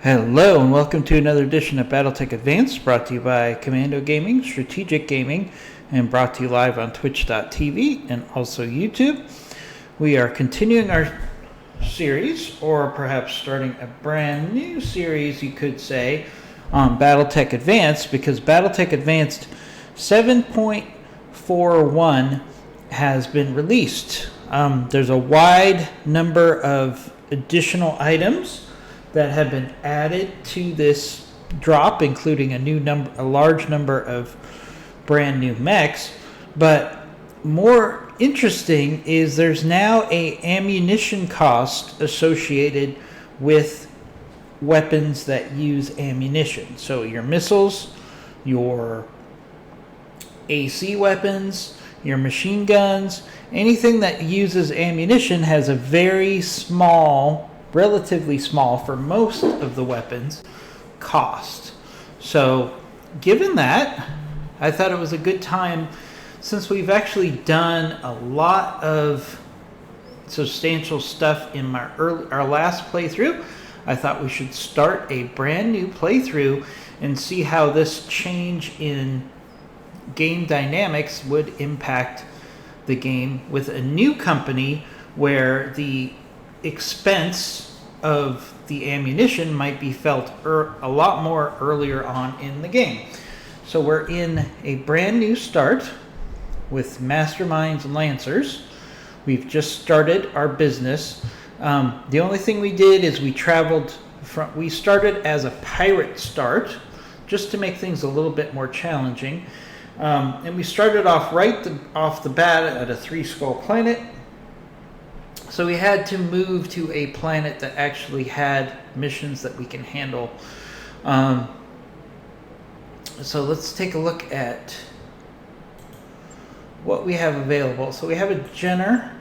Hello and welcome to another edition of Battletech Advanced, brought to you by Commando Gaming, Strategic Gaming, and brought to you live on Twitch.tv and also YouTube. We are continuing our series, or perhaps starting a brand new series, you could say, on Battletech Advanced, because Battletech Advanced 7.41 has been released. There's a wide number of additional items that have been added to this drop, including a large number of brand new mechs. But more interesting is there's now a ammunition cost associated with weapons that use ammunition. So your missiles, your AC weapons, your machine guns, anything that uses ammunition has a very small, relatively small for most of the weapons, cost. So given that, I thought it was a good time, since we've actually done a lot of substantial stuff in our last playthrough. I thought we should start a brand new playthrough and see how this change in game dynamics would impact the game with a new company, where the expense of the ammunition might be felt a lot more earlier on in the game. So we're in a brand new start with Masterminds and Lancers. We've just started our business. The only thing we did is we started as a pirate start, just to make things a little bit more challenging. And we started off off the bat at a 3-skull planet. So we had to move to a planet that actually had missions that we can handle. So let's take a look at what we have available. So we have a Jenner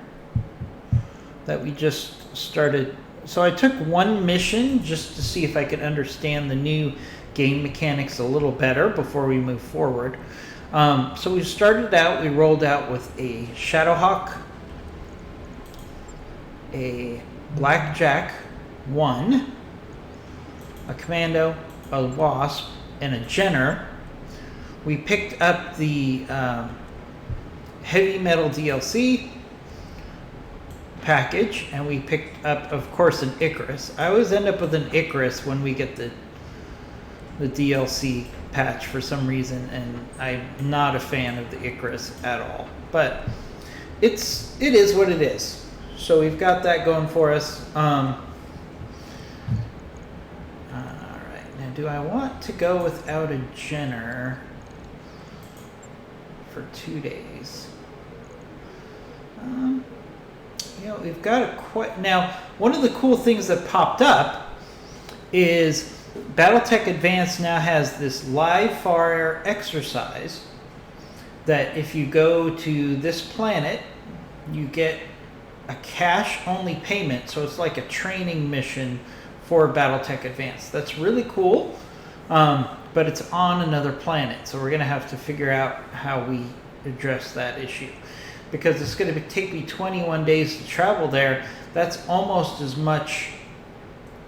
that we just started. So I took one mission just to see if I could understand the new game mechanics a little better before we move forward. So we rolled out with a Shadowhawk, a Blackjack 1, a Commando, a Wasp, and a Jenner. We picked up the Heavy Metal DLC package, and we picked up, of course, an Icarus. I always end up with an Icarus when we get the DLC patch for some reason, and I'm not a fan of the Icarus at all. But it is what it is. So we've got that going for us. All right, now do I want to go without a Jenner for 2 days? We've got now, one of the cool things that popped up is Battletech Advanced now has this live fire exercise that if you go to this planet, you get a cash-only payment. So it's like a training mission for Battletech Advanced. That's really cool, but it's on another planet. So we're going to have to figure out how we address that issue, because it's going to take me 21 days to travel there. That's almost as much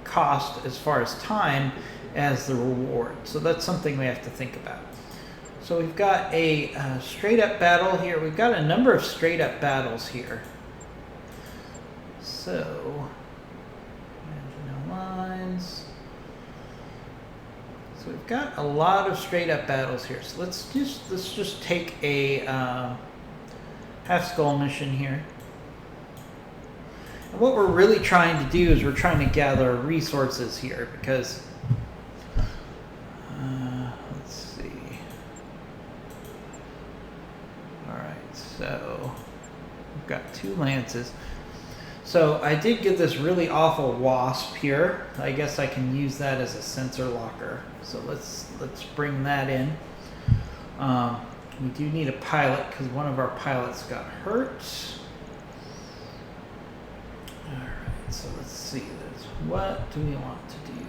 cost as far as time as the reward. So that's something we have to think about. So we've got a straight up battle here. We've got a number of straight up battles here. So no lines. So we've got a lot of straight up battles here. So let's just take a half skull mission here. And what we're really trying to do is we're trying to gather resources here, because let's see. All right, so we've got 2 lances. So I did get this really awful Wasp here. I guess I can use that as a sensor locker. So let's bring that in. We do need a pilot because one of our pilots got hurt. All right, so let's see this. What do we want to do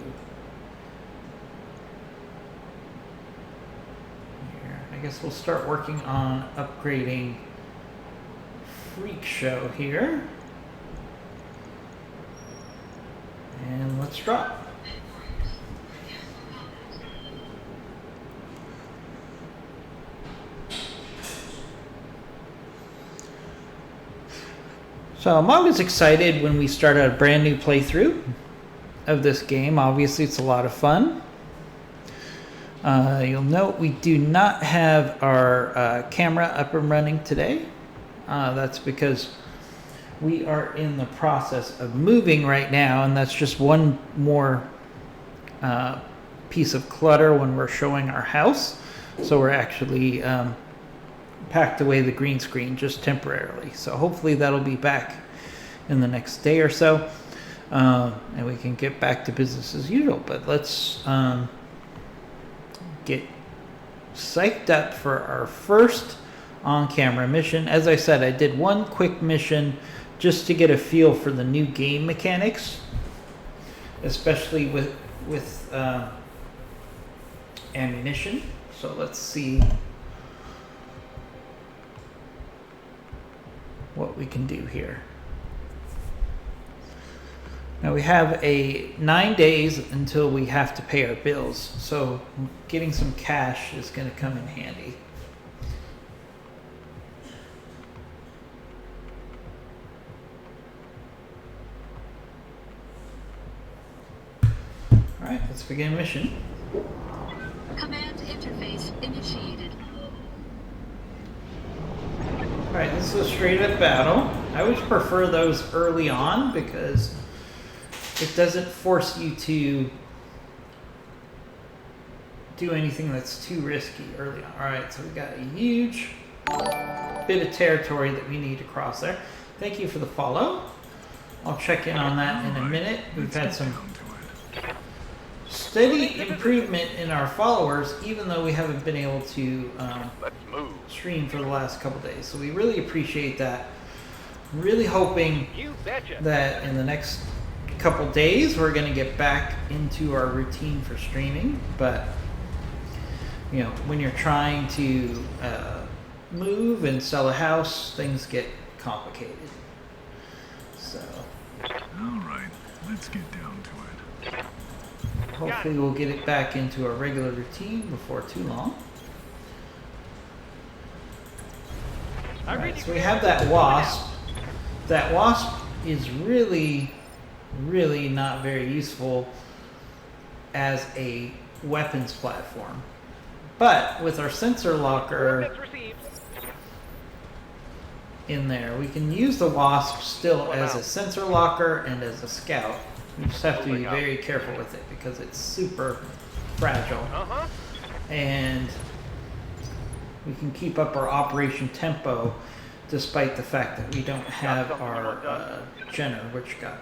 here? I guess we'll start working on upgrading Freak Show here. And let's drop. So I'm always excited when we start a brand new playthrough of this game. Obviously, it's a lot of fun. You'll note we do not have our camera up and running today. That's because we are in the process of moving right now, and that's just one more piece of clutter when we're showing our house. So we're actually packed away the green screen just temporarily. So hopefully that'll be back in the next day or so, and we can get back to business as usual. But let's get psyched up for our first on-camera mission. As I said, I did one quick mission just to get a feel for the new game mechanics, especially with ammunition. So let's see what we can do here. Now we have 9 days until we have to pay our bills, so getting some cash is going to come in handy. Alright, let's begin mission. Command interface initiated. Alright, this is a straight up battle. I always prefer those early on because it doesn't force you to do anything that's too risky early on. Alright, so we got a huge bit of territory that we need to cross there. Thank you for the follow. I'll check in on that in a minute. We've had some steady improvement in our followers, even though we haven't been able to stream for the last couple days. So we really appreciate that. I'm really hoping that in the next couple days we're going to get back into our routine for streaming. But you know, when you're trying to move and sell a house, things get complicated. So all right, let's get down to it. Hopefully we'll get it back into our regular routine before too long. Alright, so we have that wasp. That wasp is really not very useful as a weapons platform. But with our sensor locker in there, we can use the wasp still as a sensor locker and as a scout. We just have to be very careful with it because it's super fragile. And we can keep up our operation tempo despite the fact that we don't have our Jenner, which got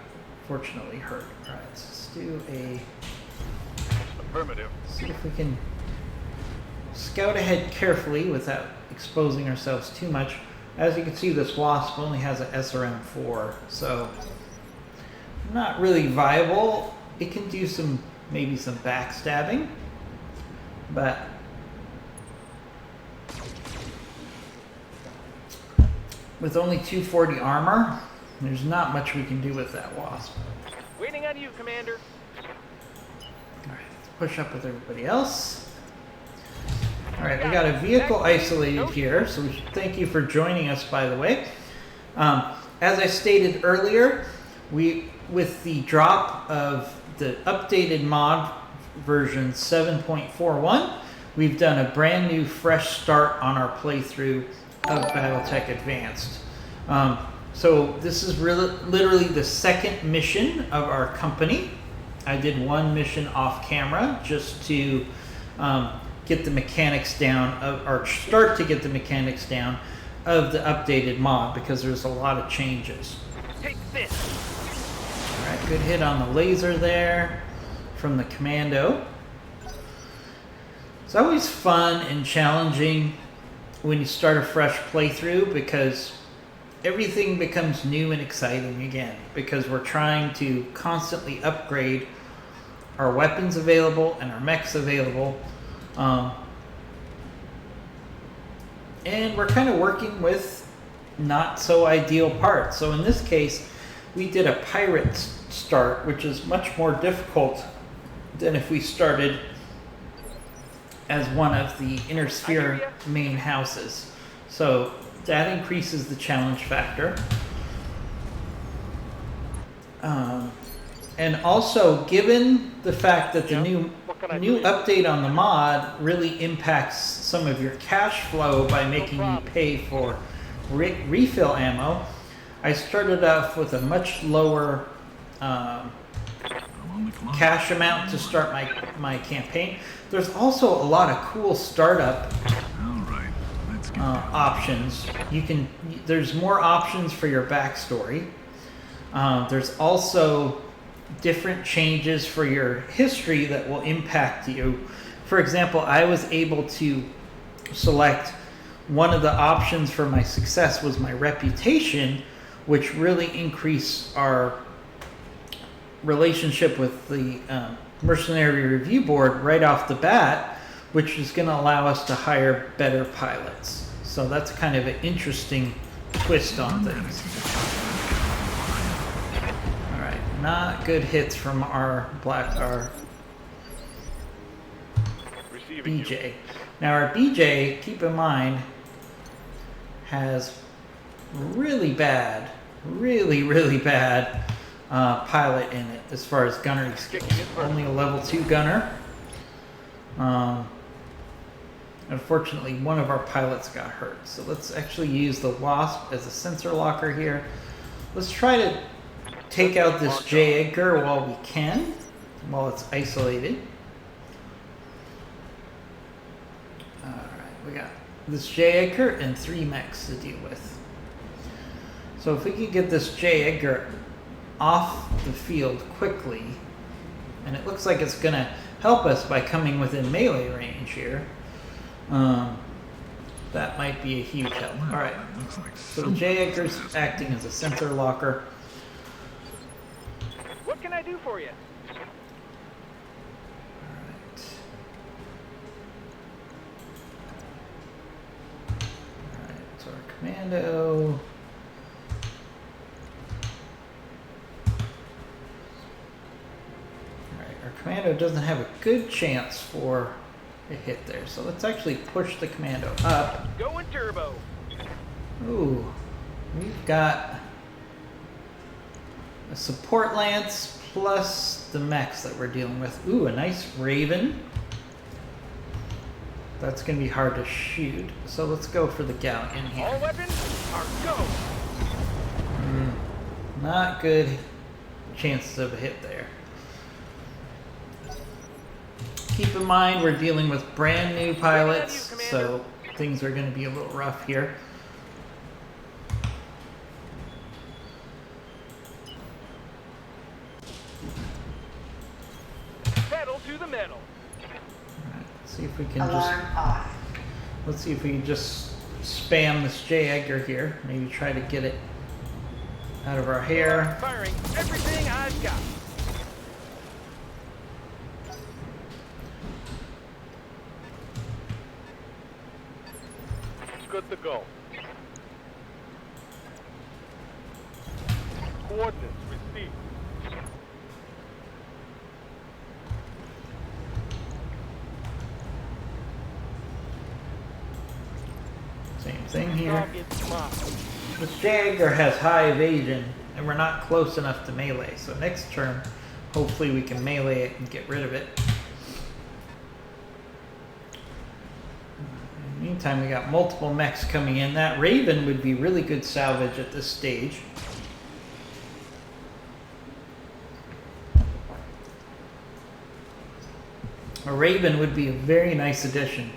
fortunately hurt. Alright, so let's do a... Affirmative. See if we can scout ahead carefully without exposing ourselves too much. As you can see, this wasp only has an SRM-4, so not really viable. It can do maybe some backstabbing, but with only 240 armor, there's not much we can do with that wasp. Waiting on you, Commander. Alright, let's push up with everybody else. Alright, we got a vehicle isolated here, so we should thank you for joining us, by the way. As I stated earlier, with the drop of the updated mod version 7.41, we've done a brand new fresh start on our playthrough of Battletech Advanced. So this is literally the second mission of our company. I did one mission off camera just to get the mechanics down, or start to get the mechanics down of the updated mod because there's a lot of changes. Take this. Alright, good hit on the laser there from the commando. It's always fun and challenging when you start a fresh playthrough because everything becomes new and exciting again because we're trying to constantly upgrade our weapons available and our mechs available. And we're kind of working with not so ideal parts. So in this case, we did a pirate start, which is much more difficult than if we started as one of the inner sphere main houses. So that increases the challenge factor. And also, given the fact that the Yeah. new What can I new do? update on the mod really impacts some of your cash flow by making you problem. pay for refill ammo, I started off with a much lower I'm on the clock. cash amount to start my campaign. There's also a lot of cool startup All right, let's get down. options. There's more options for your backstory. There's also different changes for your history that will impact you. For example, I was able to select one of the options for my success was my reputation, which really increased our relationship with the Mercenary Review Board right off the bat, which is going to allow us to hire better pilots. So that's kind of an interesting twist on things. All right, not good hits from our Receiving you. BJ. Now our BJ, keep in mind, has really bad pilot in it as far as gunnery skills. Only a level 2 gunner. Unfortunately, one of our pilots got hurt. So let's actually use the Wasp as a sensor locker here. Let's try to take out this J. Edgar while we can, while it's isolated. Alright, we got this J. Edgar and 3 mechs to deal with. So if we can get this J. Edgar off the field quickly, and it looks like it's going to help us by coming within melee range here, that might be a huge help. Well, Alright, that looks like so the some J. Edgar's success. acting as a sensor locker. What can I do for you? Alright. Alright, so our commando. Alright, our commando doesn't have a good chance for a hit there. So let's actually push the commando up. Going turbo. Ooh, we've got a support lance plus the mechs that we're dealing with. Ooh, a nice Raven. That's going to be hard to shoot. So let's go for the Galleon All here. weapons are go. Not good chances of a hit there. Keep in mind we're dealing with brand new pilots, so things are going to be a little rough here. Pedal to the metal. Alright, let's see if we can Alarm off. let's see if we can just spam this J. Edgar here. Maybe try to get it out of our hair. Firing everything I've got. Good to go. Coordinates received. Same thing here. Target marked. This J. Edgar has high evasion, and we're not close enough to melee. So next turn, hopefully we can melee it and get rid of it. In the meantime, we got multiple mechs coming in. That Raven would be really good salvage at this stage. A Raven would be a very nice addition.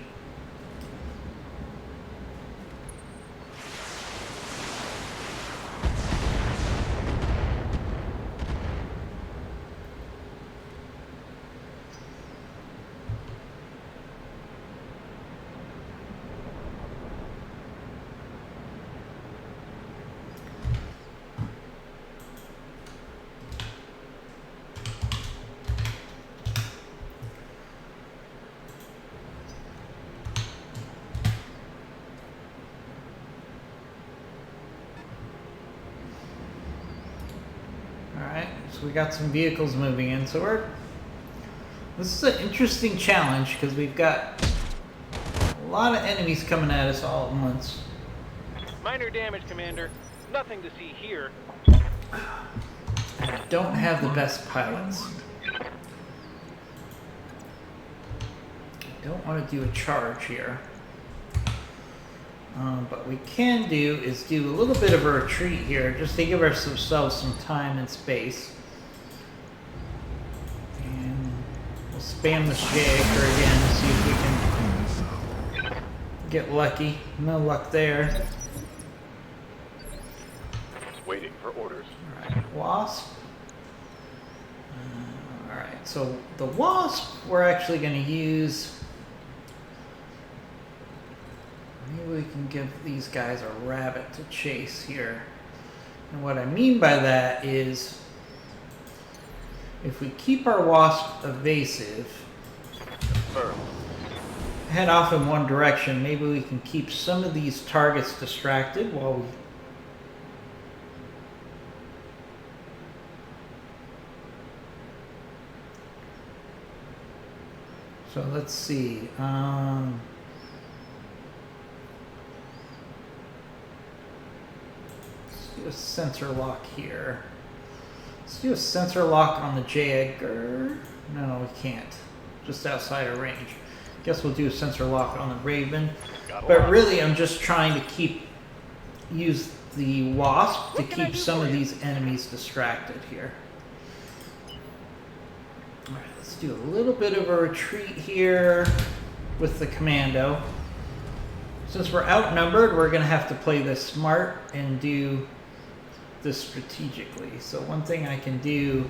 Alright, so we got some vehicles moving in. So this is an interesting challenge because we've got a lot of enemies coming at us all at once. Minor damage, Commander. Nothing to see here. And I don't have the best pilots. I don't want to do a charge here. But we can do is do a little bit of a retreat here, just to give ourselves some time and space. And we'll spam this J-anchor again, see if we can get lucky. No luck there. Waiting for orders. Alright, Wasp. Alright, so the Wasp we're actually going to use. Maybe we can give these guys a rabbit to chase here. And what I mean by that is, if we keep our Wasp evasive, Firm. head off in one direction, maybe we can keep some of these targets distracted while we... So let's see. Do a sensor lock here. Let's do a sensor lock on the J. Edgar. No, we can't. Just outside of range. Guess we'll do a sensor lock on the Raven. But really, I'm just trying to use the Wasp to keep some of these enemies distracted here. Alright, let's do a little bit of a retreat here with the Commando. Since we're outnumbered, we're going to have to play this smart and do this strategically. So one thing I can do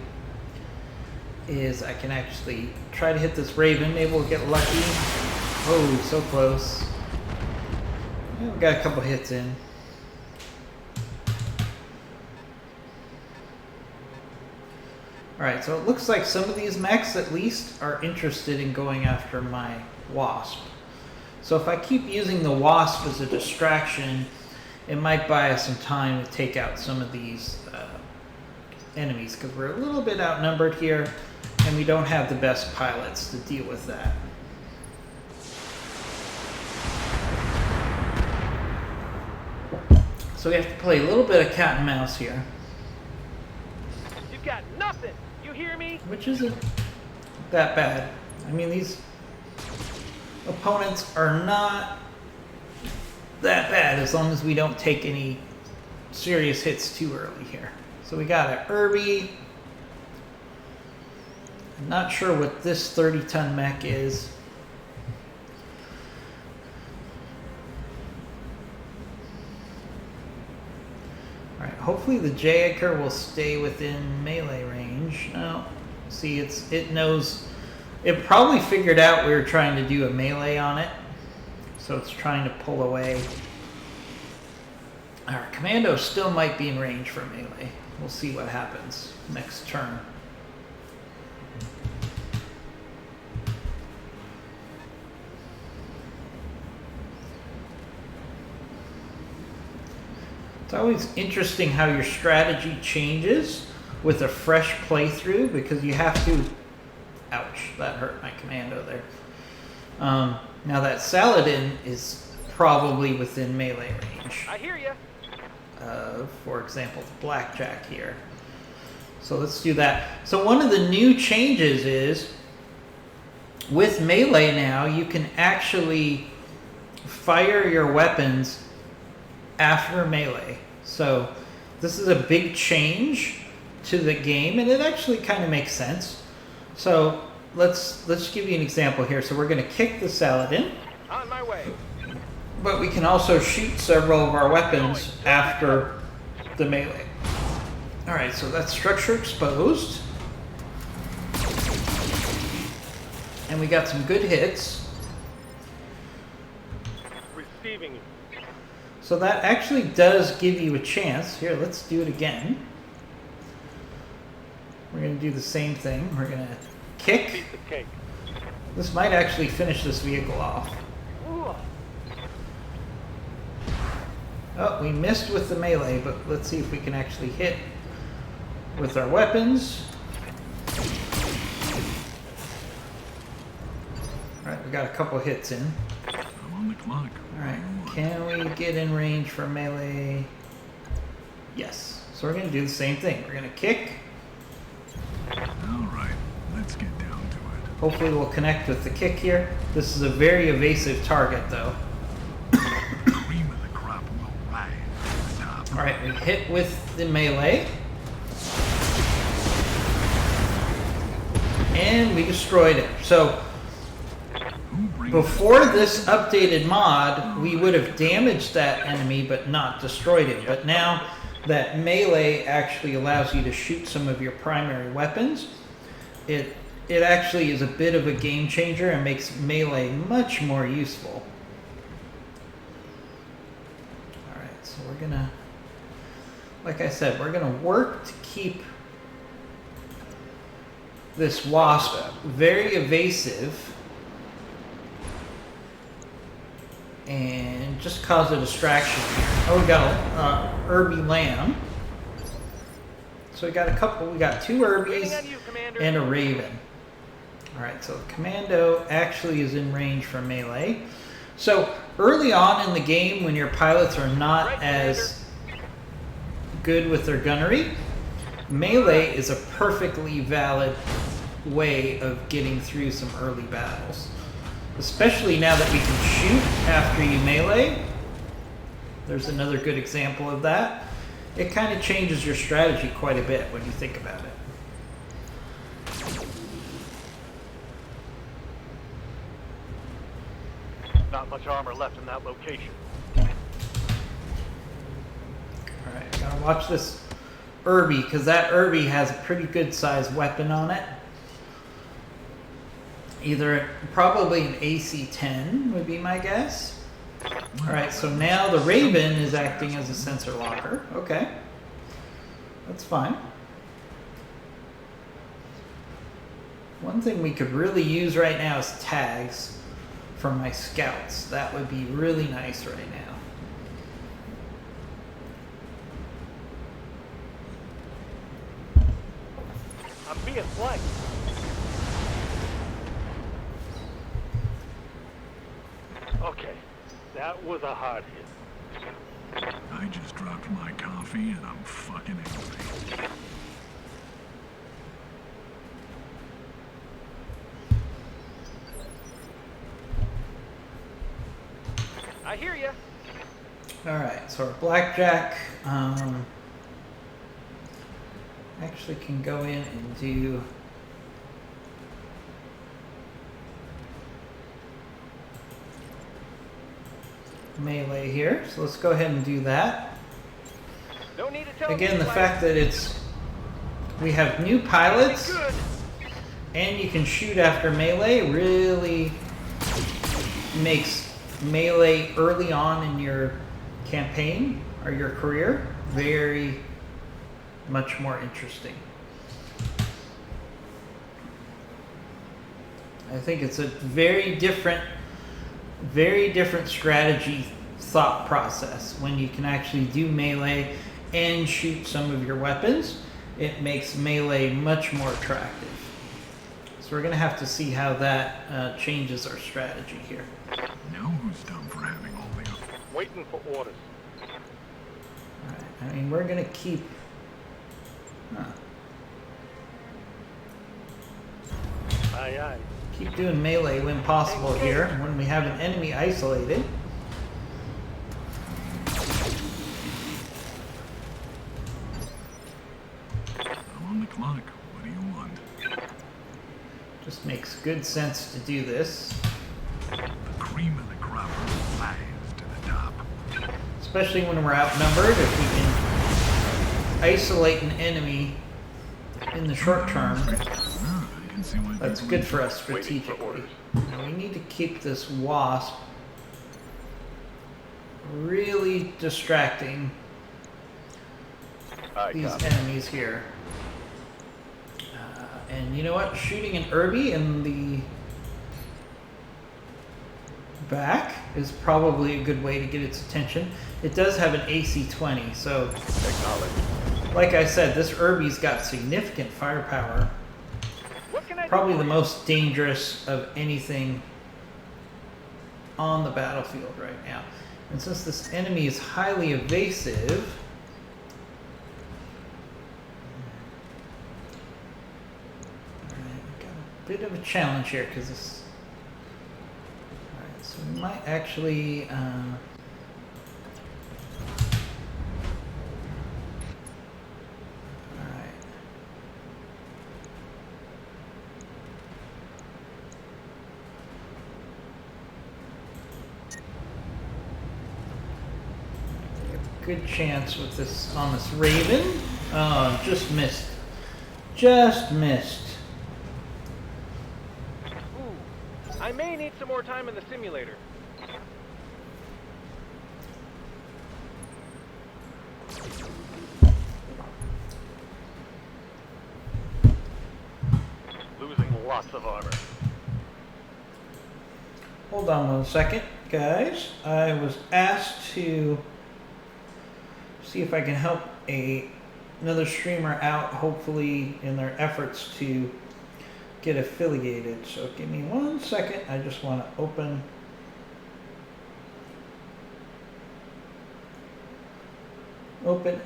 is I can actually try to hit this Raven. Maybe we'll get lucky. Oh, so close. Yeah, we got a couple hits in. Alright, so it looks like some of these mechs at least are interested in going after my Wasp. So if I keep using the Wasp as a distraction, it might buy us some time to take out some of these enemies, because we're a little bit outnumbered here and we don't have the best pilots to deal with that. So we have to play a little bit of cat and mouse here. You've got nothing. You hear me? Which isn't that bad. I mean, these opponents are not that bad as long as we don't take any serious hits too early here. So we got a Irby. I'm not sure what this 30-ton mech is. Alright, hopefully the J-Anchor will stay within melee range. No, see, it knows. It probably figured out we were trying to do a melee on it, so it's trying to pull away. Our Commando still might be in range for melee. We'll see what happens next turn. It's always interesting how your strategy changes with a fresh playthrough, because you have to... Ouch, that hurt my Commando there. Now that Saladin is probably within melee range. I hear you. For example, the Blackjack here. So let's do that. So one of the new changes is, with melee now, you can actually fire your weapons after melee. So this is a big change to the game, and it actually kind of makes sense. So let's give you an example here. So we're going to kick the Saladin. On my way. But we can also shoot several of our weapons after the melee. Alright, so that's structure exposed. And we got some good hits. Receiving you. So that actually does give you a chance. Here, let's do it again. We're going to do the same thing. We're going to kick. Piece of cake. This might actually finish this vehicle off. Ooh. Oh, we missed with the melee, but let's see if we can actually hit with our weapons. Alright, we got a couple hits in. I'm on the clock. Alright, can we get in range for melee? Yes. So we're going to do the same thing. We're going to kick. Hopefully we'll connect with the kick here. This is a very evasive target though. Cream of the crop will rise to the top. Alright, we hit with the melee. And we destroyed it. So Who brings before this updated mod, we would have damaged that enemy but not destroyed it. But now that melee actually allows you to shoot some of your primary weapons, it actually is a bit of a game changer and makes melee much more useful. Alright, so we're gonna, like I said, we're gonna work to keep this wasp very evasive and just cause a distraction here. Oh, we got a Irby lamb. So we got a couple, we got two Waiting Irbies on you, Commander. and a raven. Alright, so the commando actually is in range for melee. So early on in the game when your pilots are not Right, as good with their gunnery, melee is a perfectly valid way of getting through some early battles. Especially now that we can shoot after you melee. There's another good example of that. It kind of changes your strategy quite a bit when you think about it. Not much armor left in that location. Alright, gotta watch this Irby, because that Irby has a pretty good sized weapon on it. Either probably an AC-10 would be my guess. Alright, so now the Raven is acting as a sensor locker. Okay. That's fine. One thing we could really use right now is tags for my scouts. That would be really nice right now. I'm being flanked. Okay, that was a hard hit. I just dropped my coffee and I'm fucking angry. I hear ya. Alright, so our blackjack actually can go in and do melee here. So let's go ahead and do that. No need to tell Again, me the fact that we have new pilots good. and you can shoot after melee really makes melee early on in your campaign or your career very much more interesting. I think it's a very different strategy thought process when you can actually do melee and shoot some of your weapons. It makes melee much more attractive. So we're going to have to see how that changes our strategy here. Now who's dumb for having all the... Waiting for orders. Alright, I mean, we're going to keep... Aye, aye. Keep doing melee when possible here, when we have an enemy isolated. I'm on the clock. What do you want? Just makes good sense to do this. The cream of the crop will rise to the top. Especially when we're outnumbered, if we can isolate an enemy in the short term, Ah, I can see why that's people good for us Waiting for strategically. orders. Now we need to keep this wasp really distracting Aye, these copy. enemies here. And you know what? Shooting an Irby in the back is probably a good way to get its attention. It does have an AC-20, so Acknowledge. like I said, this Irby's got significant firepower. What can I Probably do the for you? most dangerous of anything on the battlefield right now. And since this enemy is highly evasive, alright, we gotta bit of a challenge here because this. Alright, so we might actually. Alright. Good chance with this on this Raven. Oh, just missed. Just missed. Ooh, I may need some more time in the simulator. Losing lots of armor. Hold on 1 second, guys. I was asked to see if I can help another streamer out, hopefully in their efforts to get affiliated. So give me 1 second. I just want to open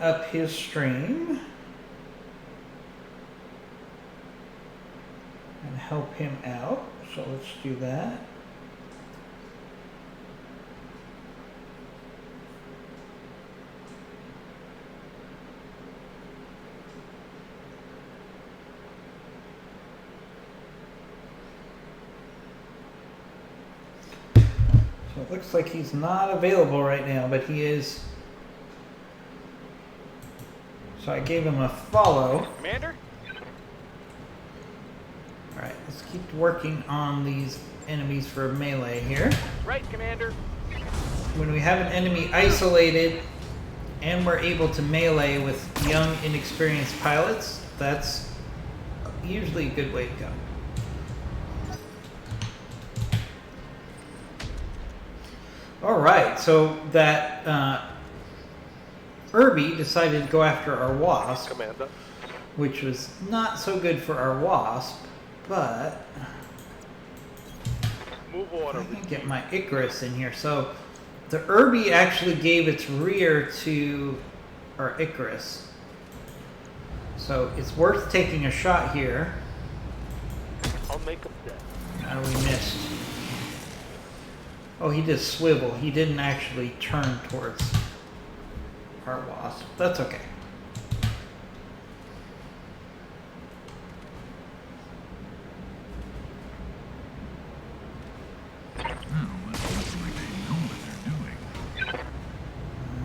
up his stream and help him out. So let's do that. So it looks like he's not available right now, but he is. So I gave him a follow. Commander? Alright, let's keep working on these enemies for melee here. Right, Commander. When we have an enemy isolated and we're able to melee with young, inexperienced pilots, that's usually a good way to go. Alright, so that Irby decided to go after our wasp, Commander. which was not so good for our wasp, but Move order. I can get my Icarus in here. So the Irby actually gave its rear to our Icarus. So it's worth taking a shot here. I'll make them dead. Oh, we missed. Oh, he did swivel. He didn't actually turn towards our wasp. That's okay. Oh, it looks like they know what they're doing.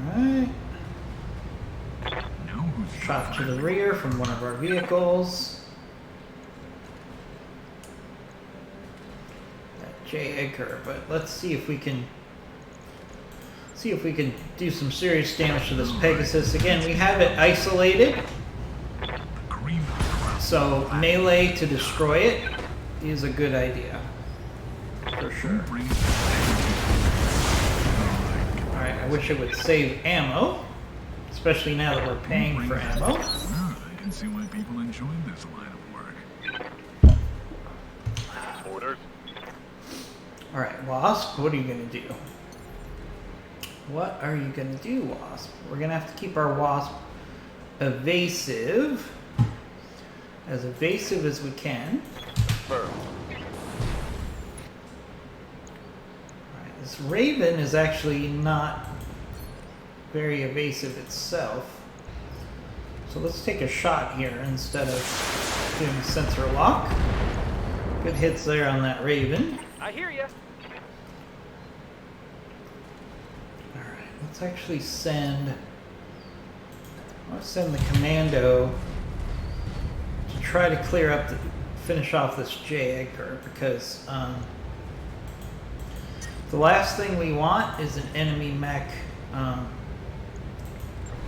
Alright. Know who's Shot to the rear from one of our vehicles. That J. Edgar, but let's see if we can do some serious damage to this Pegasus. Again, we have it isolated, the cream of the crop. so melee to destroy it is a good idea. For sure. Bring Alright, I wish it would save ammo, especially now that we're paying for ammo. I can see why people enjoy this line of work. Orders. Alright, Wasp, what are you going to do? What are you going to do, Wasp? We're going to have to keep our Wasp evasive. As evasive as we can. Firm. Alright, this Raven is actually not very evasive itself. So let's take a shot here instead of doing a sensor lock. Good hits there on that Raven. I hear ya. Alright, let's actually send... Let's send the commando to try to clear up, finish off this J. Edgar, because the last thing we want is an enemy mech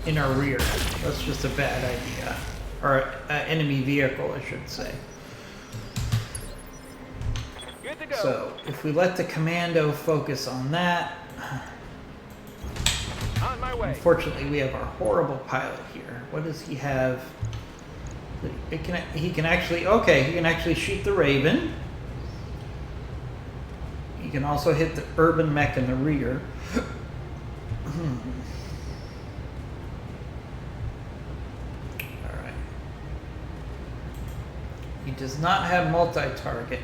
in our rear. That's just a bad idea. Or enemy vehicle, I should say. Good to go. So, if we let the commando focus on that... On my way. Unfortunately, we have our horrible pilot here. What does he have? He can actually... Okay, he can actually shoot the Raven. He can also hit the urban mech in the rear. Alright. He does not have multi-target.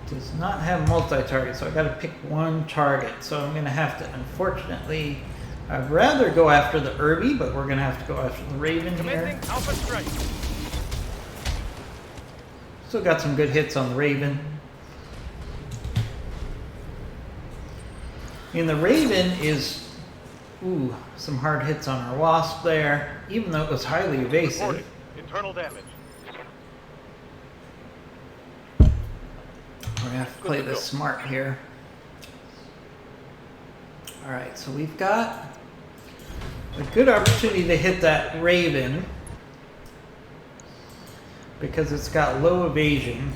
Does not have multi-target, so I got to pick one target. So I'm going to have to, unfortunately, I'd rather go after the Irby, but we're going to have to go after the Raven here. Commencing Alpha Strike. Still got some good hits on the Raven. And the Raven is, ooh, some hard hits on our Wasp there, even though it was highly evasive. Reporting. Internal damage. We're gonna have to play this smart here. All right, so we've got a good opportunity to hit that Raven because it's got low evasion.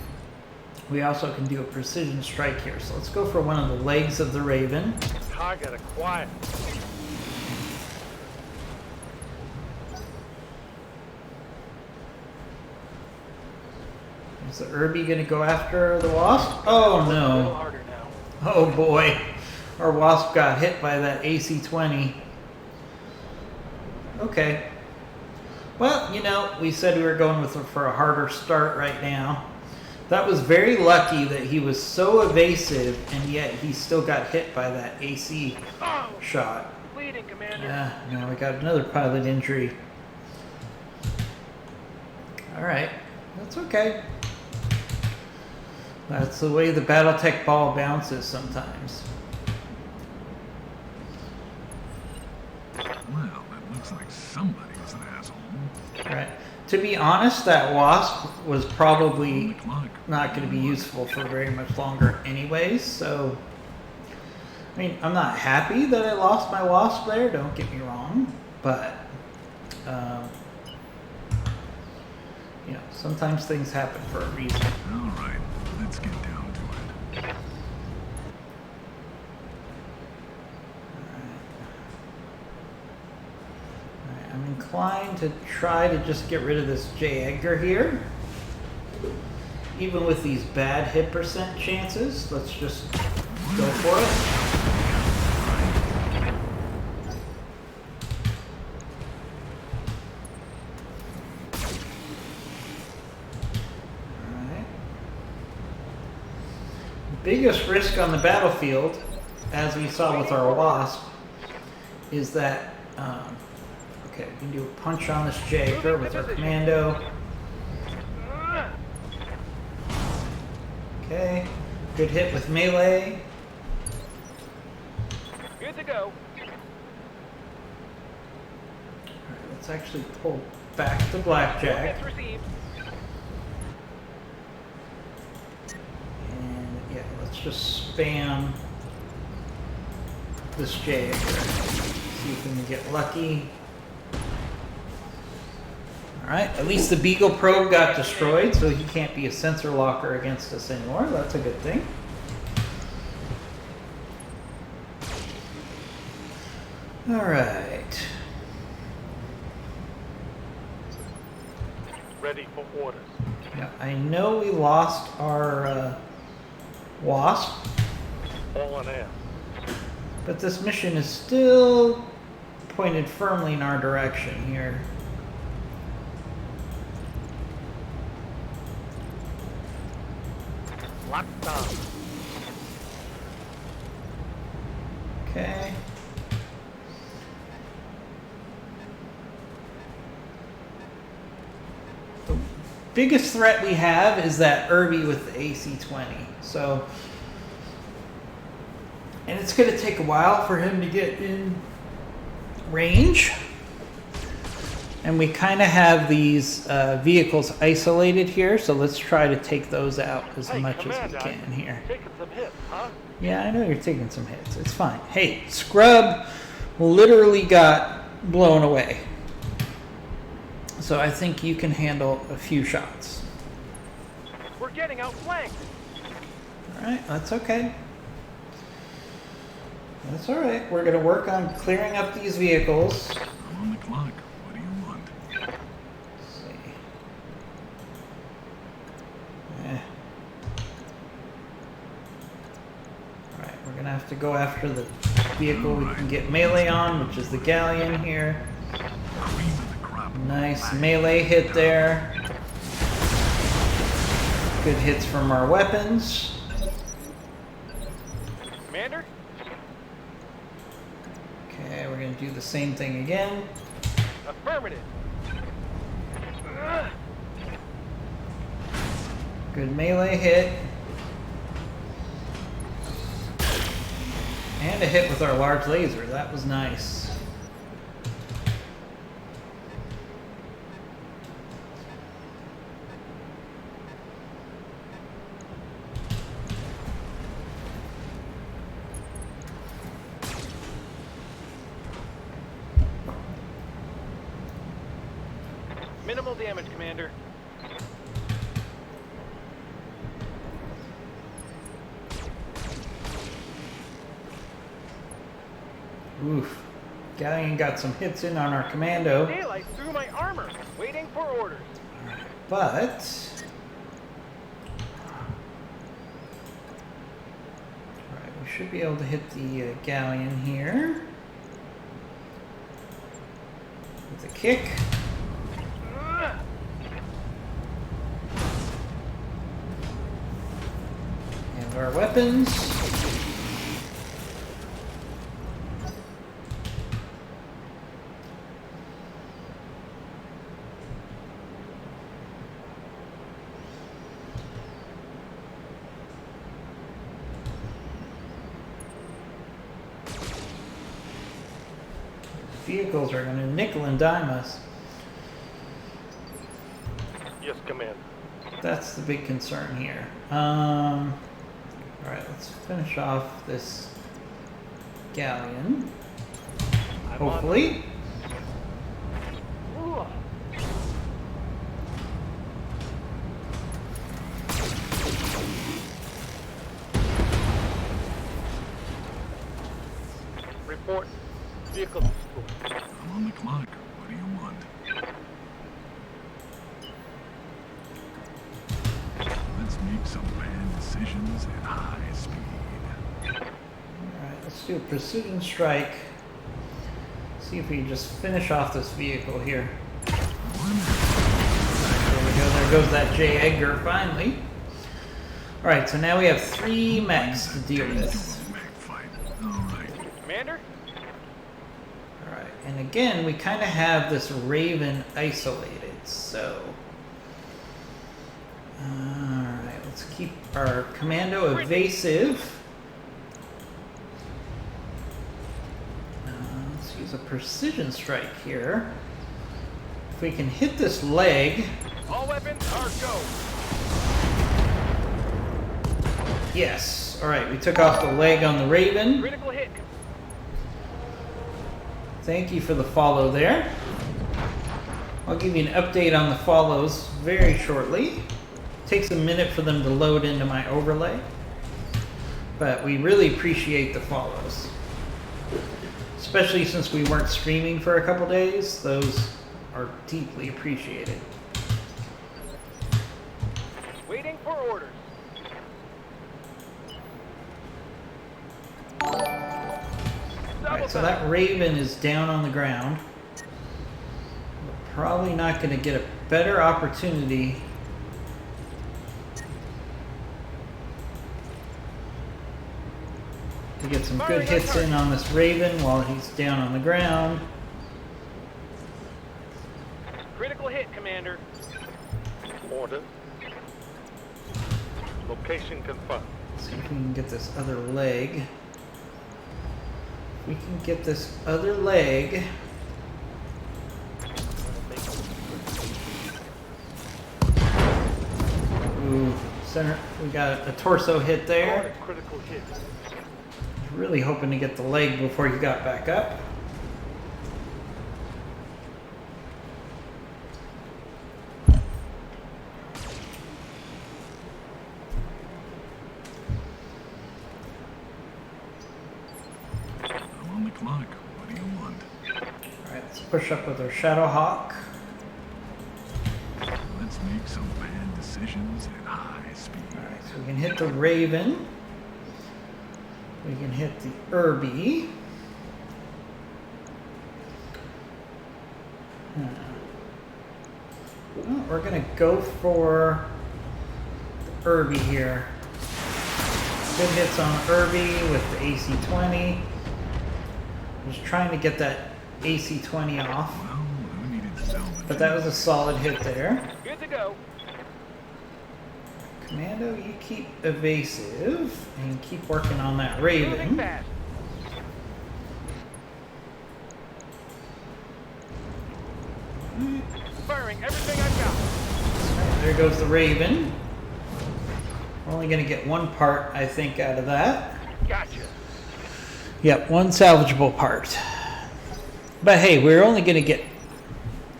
We also can do a precision strike here. So let's go for one of the legs of the Raven. Target acquired. Is the Irby going to go after the Wasp? Oh A little no. harder now. Oh boy. Our Wasp got hit by that AC-20. Okay. Well, you know, we said we were going for a harder start right now. That was very lucky that he was so evasive and yet he still got hit by that AC Oh, shot. bleeding, Commander. Yeah, now we got another pilot injury. Alright, that's okay. That's the way the Battletech ball bounces sometimes. Well, it looks like somebody's an asshole. Right. To be honest, that Wasp was probably Clock. not going to be useful for very much longer anyways, so I mean, I'm not happy that I lost my Wasp there, don't get me wrong, but you know, sometimes things happen for a reason. All right, let's get down to it. Alright, I'm inclined to try to just get rid of this J. Edgar here. Even with these bad hit percent chances, let's just go for it. Alright. The biggest risk on the battlefield, as we saw with our Wasp, is that okay, we can do a punch on this J. Edgar with our commando. Okay, good hit with melee. Good to go. Alright, let's actually pull back the Blackjack. Hits received. And yeah, let's just spam this J. Edgar. See if we can get lucky. Alright, at least the Beagle probe got destroyed, so he can't be a sensor locker against us anymore. That's a good thing. Alright. Ready for orders. Yeah, I know we lost our Wasp, All on air. but this mission is still pointed firmly in our direction here. Locked down. Okay. The biggest threat we have is that Irby with the AC-20. So, and it's going to take a while for him to get in range. And we kind of have these vehicles isolated here, so let's try to take those out as Hey, much as Commander, we can here. Taking some hits, huh? Yeah, I know you're taking some hits. It's fine. Hey, Scrub literally got blown away. So I think you can handle a few shots. We're getting outflanked. Alright, that's okay. That's alright. We're going to work on clearing up these vehicles. I'm on the clock. What do you want? Let's see. Alright, we're going to have to go after the vehicle we can get melee on, which is the galleon here. Cream of the crop. Nice melee hit there. Good hits from our weapons. Commander? Okay, we're gonna do the same thing again. Affirmative. Good melee hit. And a hit with our large laser. That was nice. Minimal damage, Commander. Oof. Galleon got some hits in on our commando. Daylight through my armor. Waiting for orders. But... Alright, we should be able to hit the galleon here. With a kick. And our weapons. Vehicles are going to nickel and dime us. Yes, Commander. That's the big concern here. Alright, let's finish off this galleon. Hopefully. Ooh. Report. Vehicle destroyed. I'm on the clock. What do you want? Let's make some bad decisions at high speed. Alright, let's do a precision strike. See if we can just finish off this vehicle here. There we go, there goes that J. Edgar finally. Alright, so now we have 3 mechs to deal with. Mech fight. All right. Commander? Alright, and again, we kind of have this Raven isolated, so... Alright, let's keep our commando evasive. Let's use a precision strike here. If we can hit this leg... All weapons are go. Yes. Alright, we took off the leg on the Raven. Critical hit. Thank you for the follow there. I'll give you an update on the follows very shortly. Takes a minute for them to load into my overlay, but we really appreciate the follows. Especially since we weren't streaming for a couple days, those are deeply appreciated. Waiting for orders. Alright, so that Raven is down on the ground. We're probably not going to get a better opportunity to get some good hits in on this Raven while he's down on the ground. Critical hit, Commander. Order. Location confirmed. See if we can get this other leg. If we can get this other leg. Ooh, center. We got a torso hit there. Critical hit. Really hoping to get the leg before he got back up. I'm on the clock. What do you want? Alright, let's push up with our Shadow Hawk. Let's make some bad decisions at high speed. Alright, so we can hit the Raven. We can hit the Irby. Well, we're gonna go for Irby here. Good hits on Irby with the AC-20. Just trying to get that AC-20 off. Well, who needed salvage? But that was a solid hit there. Good to go. Commando, you keep evasive and keep working on that Moving Raven. fast. Firing everything I've got. There goes the Raven. We're only going to get one part, I think, out of that. Gotcha. Yep, one salvageable part. But hey, we're only going to get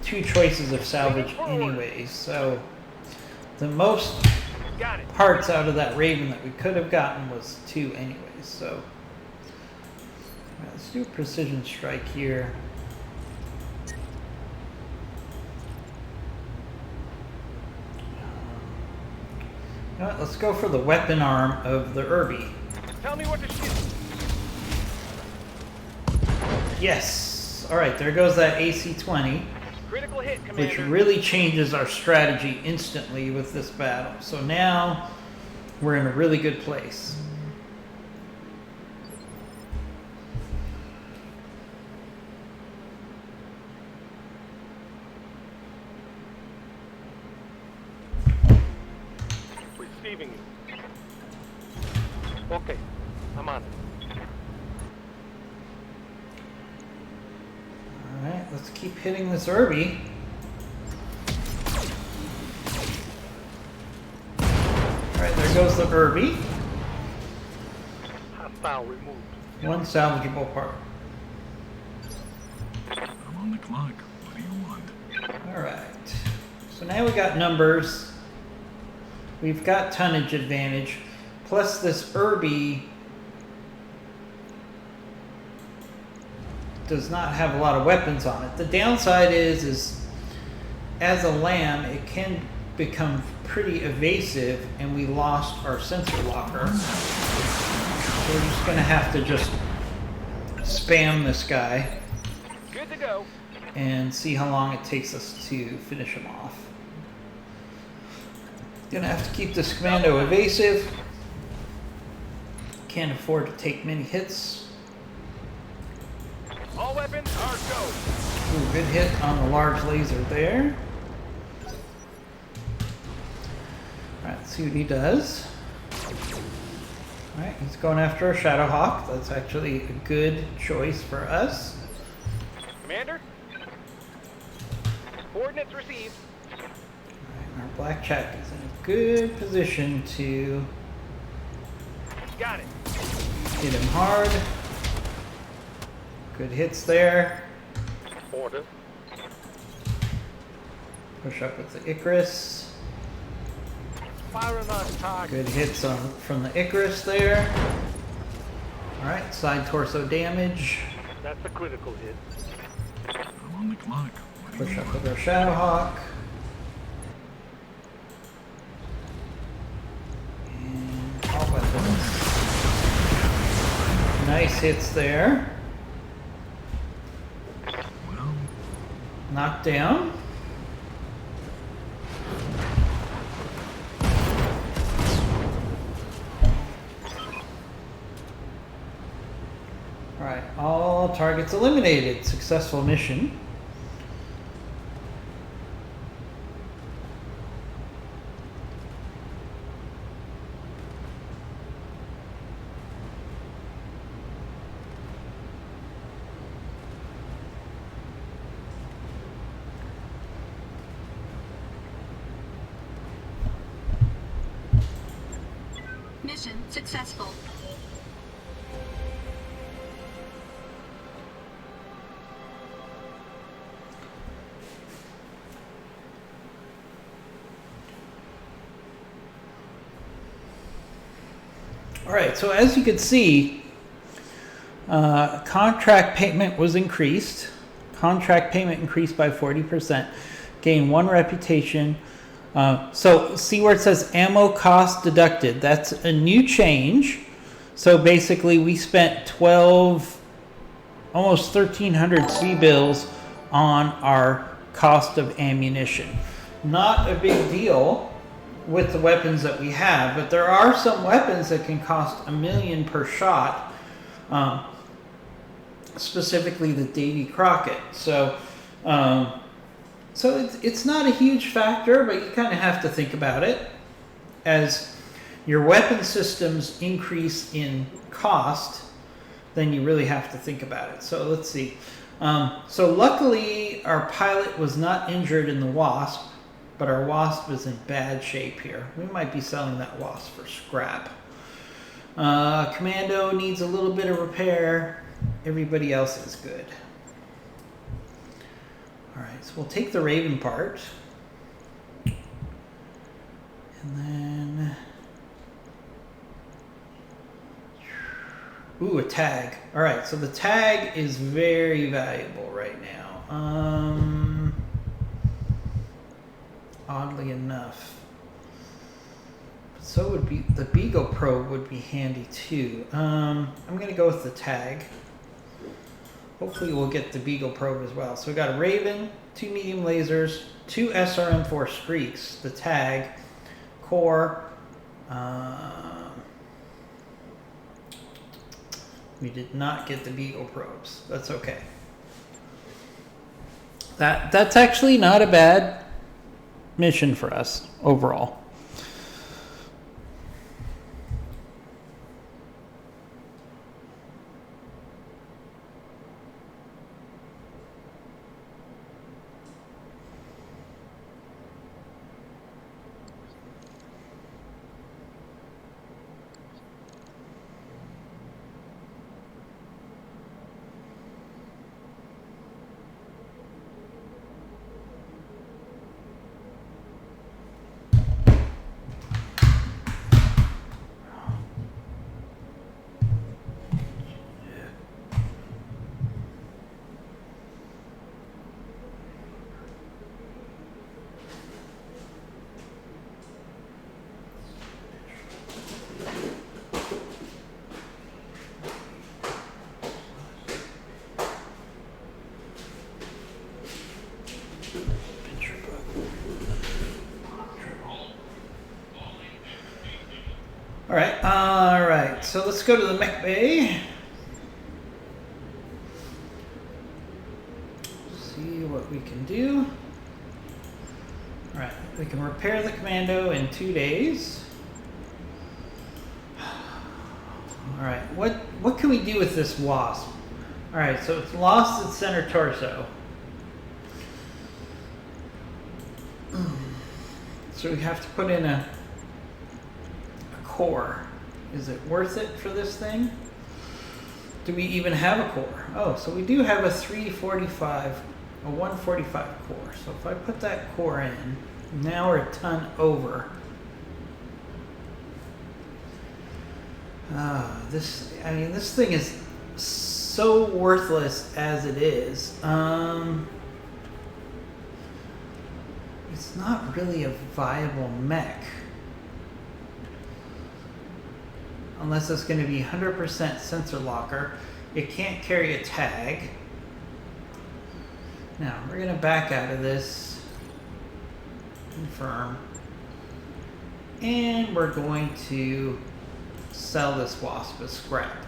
2 choices of salvage anyways, so the most Got it. parts out of that Raven that we could have gotten was 2 anyways, so let's do a precision strike here. You know what, let's go for the weapon arm of the Irby. Tell me what to shoot. Yes! Alright, there goes that AC-20. Critical hit, Which Commander. really changes our strategy instantly with this battle. So now we're in a really good place. Receiving you. Okay, I'm on it. Alright, let's keep hitting this Irby. Alright, there goes the Irby. Hostile removed. One salvageable part. I'm on the clock. What do you want? Alright. So now we got numbers. We've got tonnage advantage. Plus this Irby does not have a lot of weapons on it. The downside is as a lamb, it can become pretty evasive, and we lost our sensor locker. So we're just gonna have to just spam this guy Good to go. and see how long it takes us to finish him off. Gonna have to keep this commando evasive. Can't afford to take many hits. All weapons are go. Ooh, good hit on the large laser there. Alright, let's see what he does. Alright, he's going after a Shadowhawk. That's actually a good choice for us. Commander? Coordinates received. Alright, our Blackjack is in a good position to Got it. hit him hard. Good hits there. Order. Push up with the Icarus. Firing on target. Good hits from the Icarus there. Alright, side torso damage. That's a critical hit. I'm on the clock. What do Push you up want? with our Shadowhawk. And all weapons. Nice hits there. Well, Knocked down. Alright, all targets eliminated. Successful mission. Mission successful. All right, so as you can see, contract payment was increased. Contract payment increased by 40%. Gain 1 reputation. So see where it says ammo cost deducted. That's a new change. So basically we spent 12, almost 1,300 C-bills on our cost of ammunition. Not a big deal with the weapons that we have, but there are some weapons that can cost $1 million per shot, specifically the Davy Crockett. So it's not a huge factor, but you kind of have to think about it. As your weapon systems increase in cost, then you really have to think about it. So let's see. So luckily, our pilot was not injured in the Wasp, but our Wasp is in bad shape here. We might be selling that Wasp for scrap. Commando needs a little bit of repair. Everybody else is good. All right, so we'll take the Raven part. And then... Ooh, a tag. All right, so the tag is very valuable right now. Oddly enough. So would be the Beagle probe would be handy too. I'm gonna go with the tag. Hopefully we'll get the Beagle probe as well. So we got a Raven, 2 medium lasers, 2 SRM4 streaks, the tag, core. We did not get the Beagle probes. That's okay. That's actually not a bad mission for us overall. All right. So let's go to the mech bay. See what we can do. All right, we can repair the Commando in 2 days. All right, what can we do with this Wasp? All right, so it's lost its center torso. So we have to put in a core. Is it worth it for this thing? Do we even have a core? Oh, so we do have a 145 core. So if I put that core in, now we're a ton over. This thing is so worthless as it is. It's not really a viable mech. Unless it's going to be 100% sensor locker. It can't carry a tag. Now, we're going to back out of this. Confirm. And we're going to sell this Wasp as scrap.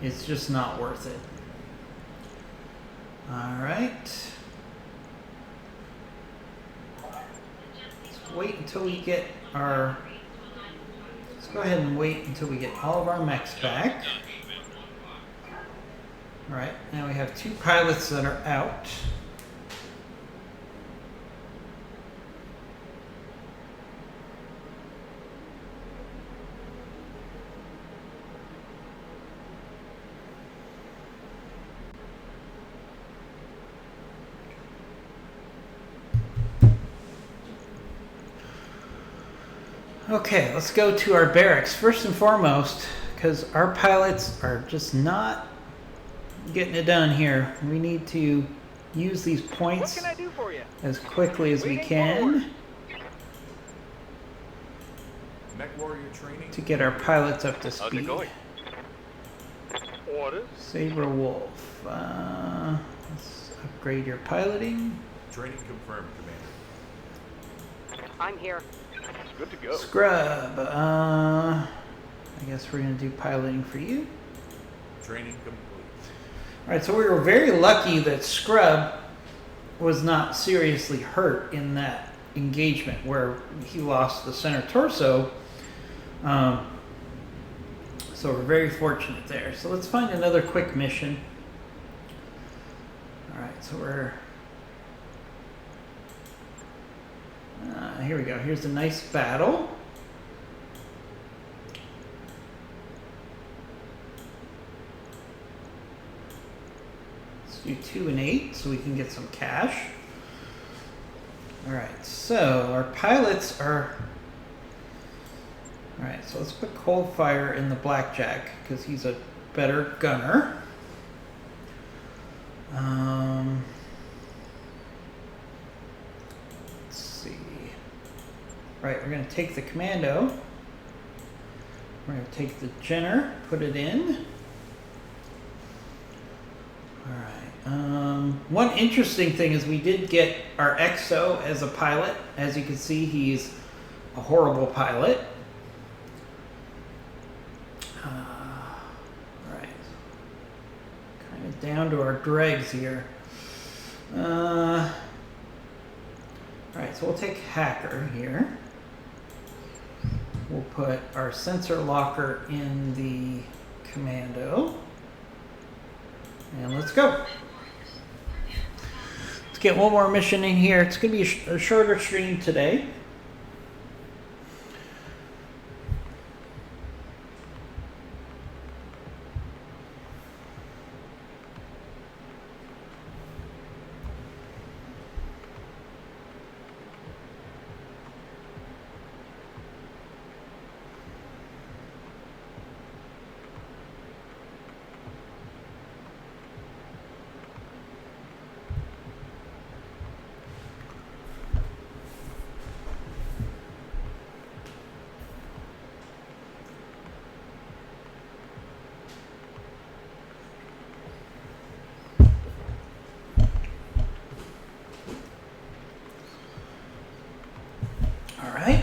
It's just not worth it. Alright. Let's wait until we get our... Let's go ahead and wait until we get all of our mechs back. Alright, now we have 2 pilots that are out. Okay, let's go to our barracks. First and foremost, because our pilots are just not getting it done here. We need to use these points What can I do for you? as quickly as we Waiting can Mech warrior training. to get our pilots up to How's it speed. going? Orders. Saber Wolf. Let's upgrade your piloting. Training confirmed, Commander. I'm here. Good to go. Scrub. I guess we're gonna do piloting for you. Training complete. All right, so we were very lucky that Scrub was not seriously hurt in that engagement where he lost the center torso. So we're very fortunate there. So let's find another quick mission. All right, so we're... here we go. Here's a nice battle. Let's do 2 and 8 so we can get some cash. All right, so our pilots are... All right, so let's put Coldfire in the Blackjack because he's a better gunner. Let's see. Right, we're going to take the Commando. We're going to take the Jenner, put it in. All right. One interesting thing is we did get our XO as a pilot. As you can see, he's a horrible pilot. Down to our dregs here. Alright, so we'll take Hacker here. We'll put our sensor locker in the Commando. And let's go. Let's get one more mission in here. It's going to be a shorter stream today.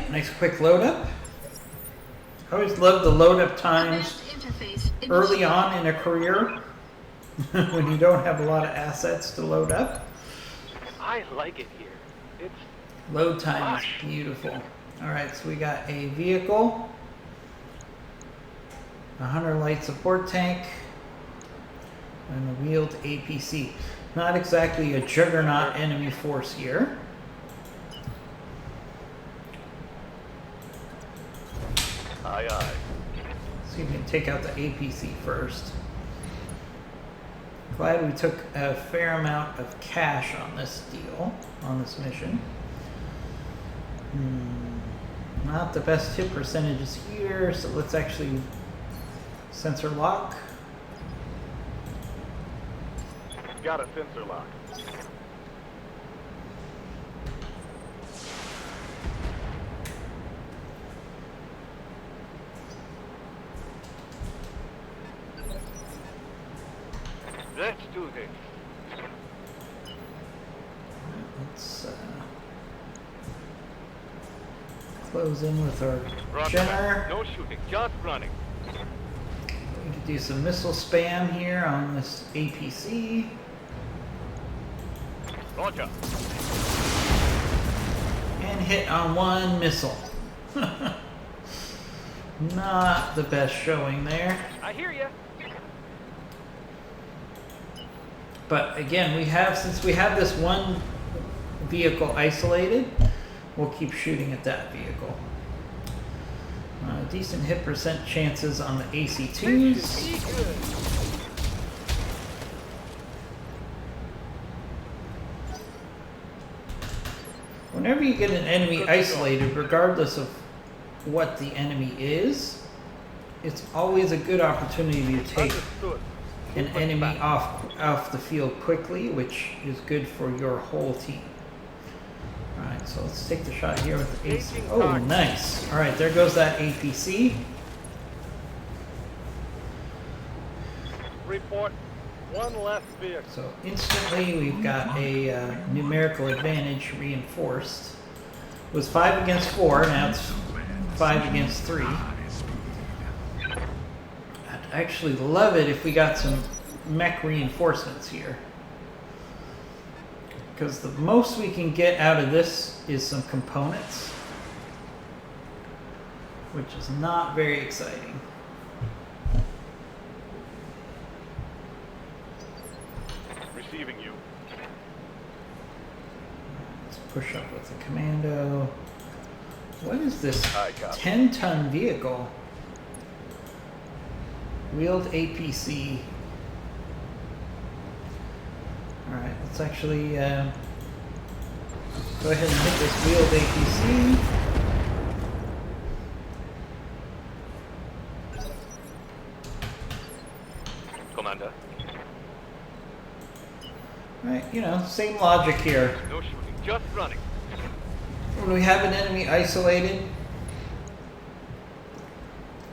Nice quick load up. I always love the load up times early on in a career when you don't have a lot of assets to load up. I like it here. It's Load time lush. is beautiful. All right, so we got a vehicle, a Hunter Light Support Tank, and a wheeled APC. Not exactly a juggernaut enemy force here. Aye, aye. So you can take out the APC first. Glad we took a fair amount of cash on this deal, on this mission. Not the best hit percentages here, so let's actually sensor lock. Got a sensor lock. Let's do this. Let's close in with our Roger Jenner. that. No shooting, just running. We can do some missile spam here on this APC. Roger. And hit on one missile. Not the best showing there. I hear ya. But again, since we have this one vehicle isolated, we'll keep shooting at that vehicle. Decent hit percent chances on the AC2s. Be good. Whenever you get an enemy isolated, regardless of what the enemy is, it's always a good opportunity to take Understood. an Movement enemy back. off the field quickly, which is good for your whole team. Alright, so let's take the shot here with the AC. Engaging Oh, target. nice. Alright, there goes that APC. report. One less vehicle. So instantly we've got a numerical advantage reinforced. It was 5 against 4, now it's 5 against 3. I'd actually love it if we got some mech reinforcements here. Because the most we can get out of this is some components, which is not very exciting. Receiving you. Let's push up with the commando. What is this Aye, copy. 10-ton vehicle? Wheeled APC. Alright, let's actually go ahead and hit this wheeled APC. Commander. Alright, you know, same logic here. No shooting, just running. When we have an enemy isolated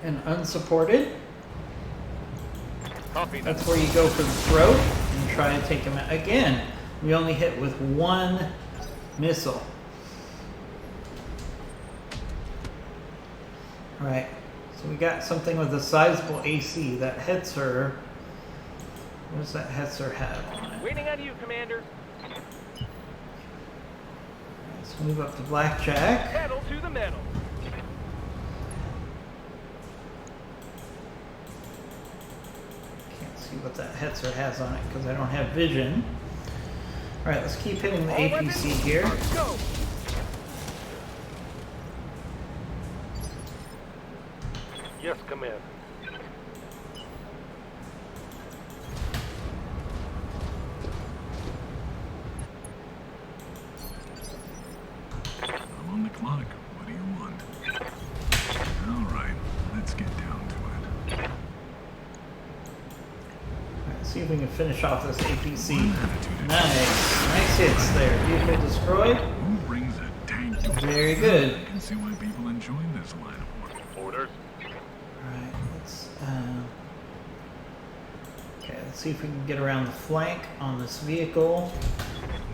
and unsupported, Copy. that's where you go for the throat and try to take him out. Again, we only hit with 1 missile. Alright, so we got something with a sizable AC. That Hetzer, what does that Hetzer have on it? Waiting on you, Commander. Let's move up to Blackjack. Pedal to the metal. Can't see what that Hetzer has on it because I don't have vision. Alright, let's keep hitting the All APC weapons, here. go. Yes, Commander. I'm on the clock. What do you want? All right, let's get down to it. Alright, see if we can finish off this APC. Nice. Nice hits there. Vehicle destroyed. Who brings a tank to Very good. I can see why people enjoy this line of work. Orders. Alright, let's okay, let's see if we can get around the flank on this vehicle.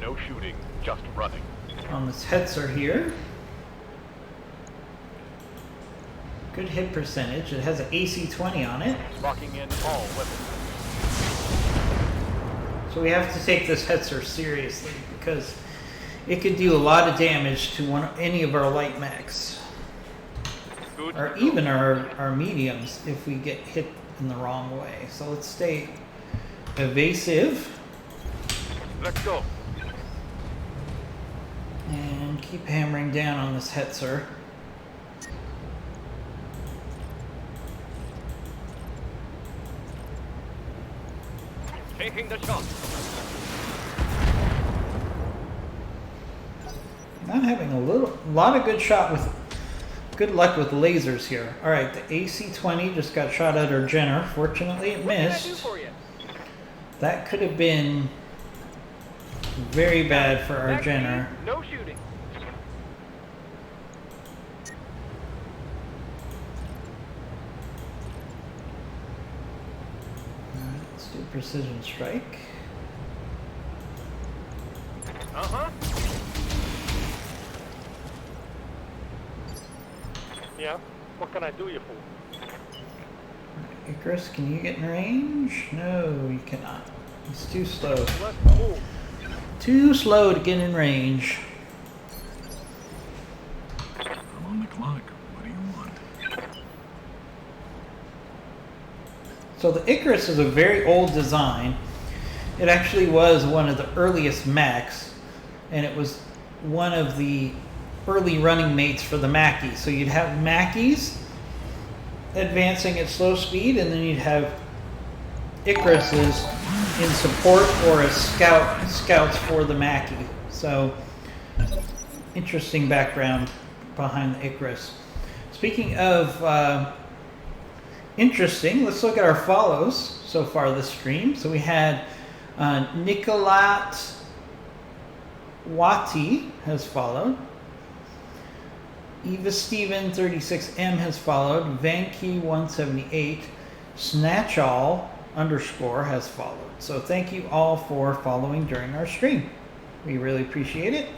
No shooting, just running. On this Hetzer here. Good hit percentage. It has an AC-20 on it. Locking in all weapons. So we have to take this Hetzer seriously because it could do a lot of damage to any of our light mechs. Good. Or even our mediums if we get hit in the wrong way. So let's stay evasive Let's go. and keep hammering down on this Hetzer. Taking the shot. I'm having a lot of good luck with lasers here. All right, the AC-20 just got shot at our Jenner. Fortunately, it What can I do missed. for you? That could have been very bad for our Back Jenner. speed, no shooting. Alright, let's do precision strike. Uh-huh. Yeah? What can I do you for? Icarus, can you get in range? No, you cannot. It's too slow. Let's move. Too slow to get in range. I'm on the clock. What do you want? So the Icarus is a very old design. It actually was one of the earliest mechs, and it was one of the early running mates for the Mackies. So you'd have Mackies advancing at slow speed, and then you'd have Icaruses in support or as scouts for the Mackie. So interesting background behind the Icarus. Speaking of interesting, let's look at our follows so far this stream. So we had Nicolat Wati has followed. Eva Steven 36M has followed. Vankey 178. Snatchall underscore has followed. So thank you all for following during our stream. We really appreciate it.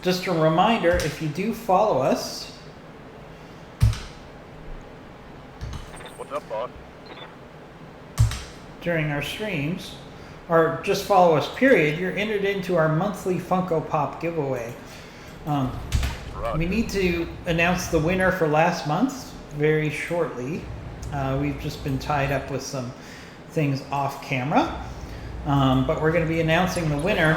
Just a reminder, if you do follow us, What's up, boss? during our streams, or just follow us, period, you're entered into our monthly Funko Pop giveaway. We need to announce the winner for last month very shortly. We've just been tied up with some things off camera. But we're going to be announcing the winner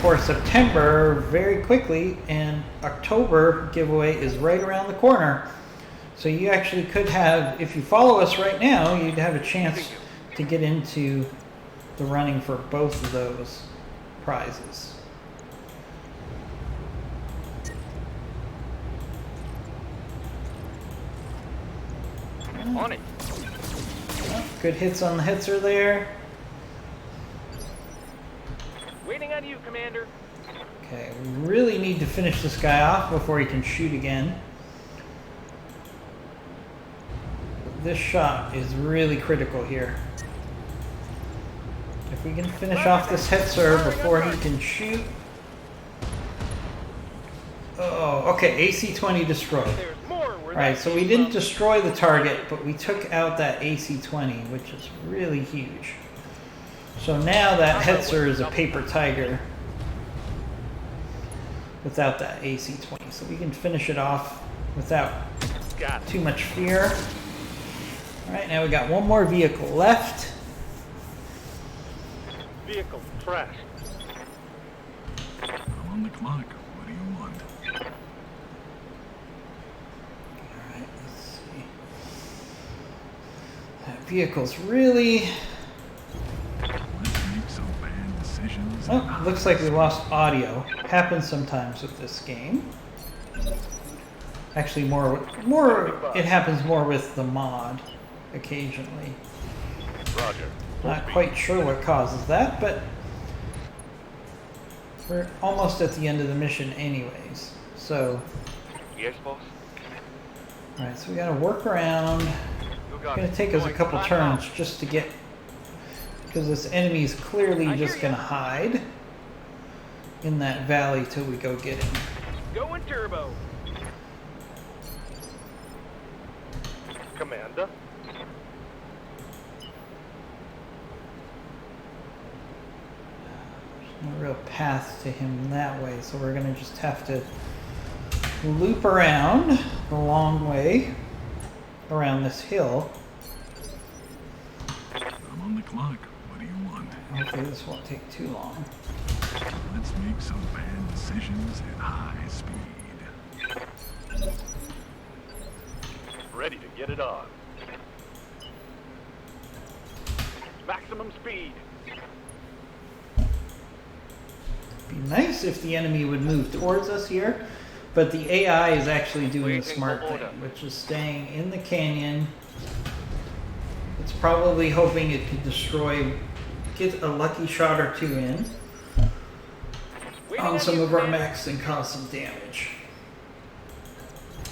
for September very quickly, and October giveaway is right around the corner. So you actually could have, if you follow us right now, you'd have a chance to get into the running for both of those prizes. On it. Good hits on the hitzer there. Waiting on you, Commander. Okay, we really need to finish this guy off before he can shoot again. This shot is really critical here. If we can finish off this hitzer before he can shoot. Oh, okay, AC-20 destroyed. There's more where Alright, that so we came didn't from. destroy the target, but we took out that AC-20, which is really huge. So now that Hetzer is a paper tiger without that AC-20. So we can finish it off without Got it. too much fear. Alright, now we got one more vehicle left. Vehicle trashed. I'm on the clock. What do you want? Alright, let's see. That vehicle's really... Let's make some bad decisions. Oh, looks like we lost audio. Happens sometimes with this game. Actually, it happens more with the mod occasionally. Roger. Not quite sure what causes that, but we're almost at the end of the mission anyways. So, Yes, boss. alright, so we gotta work around. You It's got gonna it. take us a Going couple flat turns out. just to get, because this enemy's clearly I hear just ya. gonna hide in that valley till we go get him. Going turbo. Commander. No real path to him that way, so we're gonna just have to loop around the long way around this hill. I'm on the clock. What do you want? Hopefully this won't take too long. Let's make some bad decisions at high speed. Ready to get it on. Maximum speed. Be nice if the enemy would move towards us here, but the AI is actually doing the Waiting smart for thing, order. which is staying in the canyon. It's probably hoping it could get a lucky shot or two in Waiting on some you, of our Commander. mechs and cause some damage.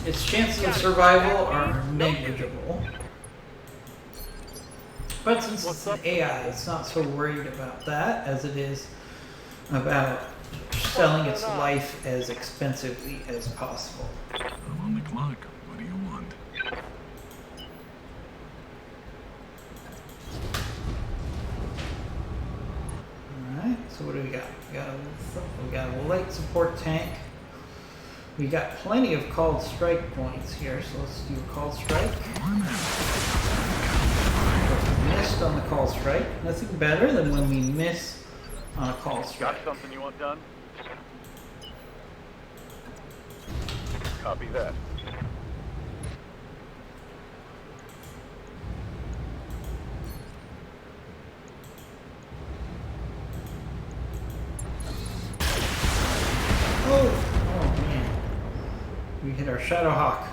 Its chances of survival are negligible. But since it's an AI, it's not so worried about that as it is about selling its life as expensively as possible. I'm on the clock. What do you want? Alright, so what do we got? We got a light support tank. We got plenty of called strike points here, so let's do a called strike. Missed on the call strike. Nothing better than when we miss on a call strike. Got something you want done? Copy that. Oh man. We hit our Shadow Hawk.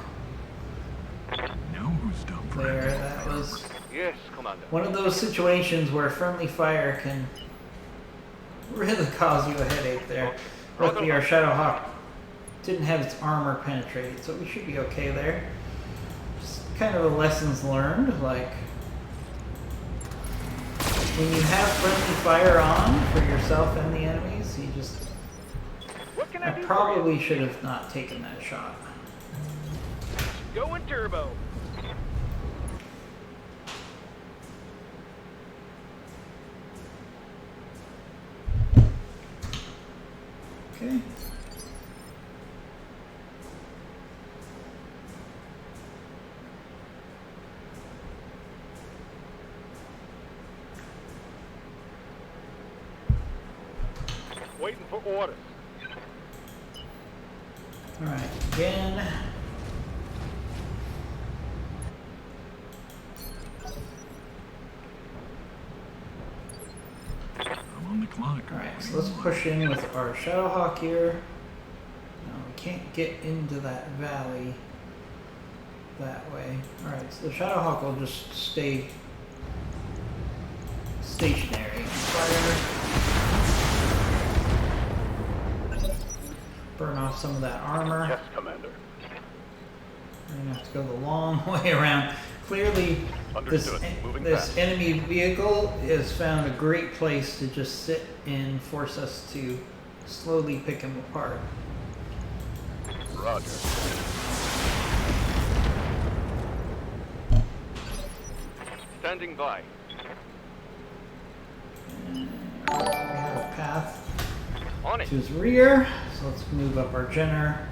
Know who's done for There, it. that was Yes, Commander. one of those situations where friendly fire can really cause you a headache there. Luckily our Shadow Hawk didn't have its armor penetrated, so we should be okay there. Just kind of a lessons learned. Like, when you have friendly fire on for yourself and the enemies, you just... What can I I do for probably should have not taken that shot. you? Going turbo. Okay. Waiting for orders. All right, again. I'm on the clock. All right, so let's push in with our Shadowhawk here. No, we can't get into that valley that way. All right, so the Shadowhawk will just stay stationary. Fire. Burn off some of that armor. Yes, Commander. We're gonna have to go the long way around. Clearly, this, Understood. Moving this fast. enemy vehicle has found a great place to just sit and force us to slowly pick him apart. Roger. Standing by. And we have a path On it. to his rear, so let's move up our Jenner.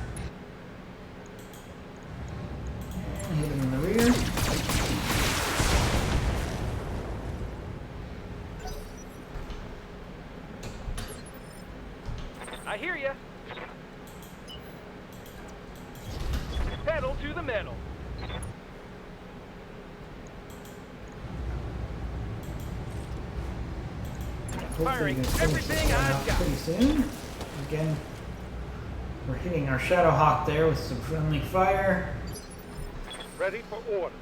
And hit him in the rear. I hear ya. Pedal to the metal. Hopefully Firing we can finish this everything one I've out got. pretty soon. Again, we're hitting our Shadowhawk there with some friendly fire. Ready for orders.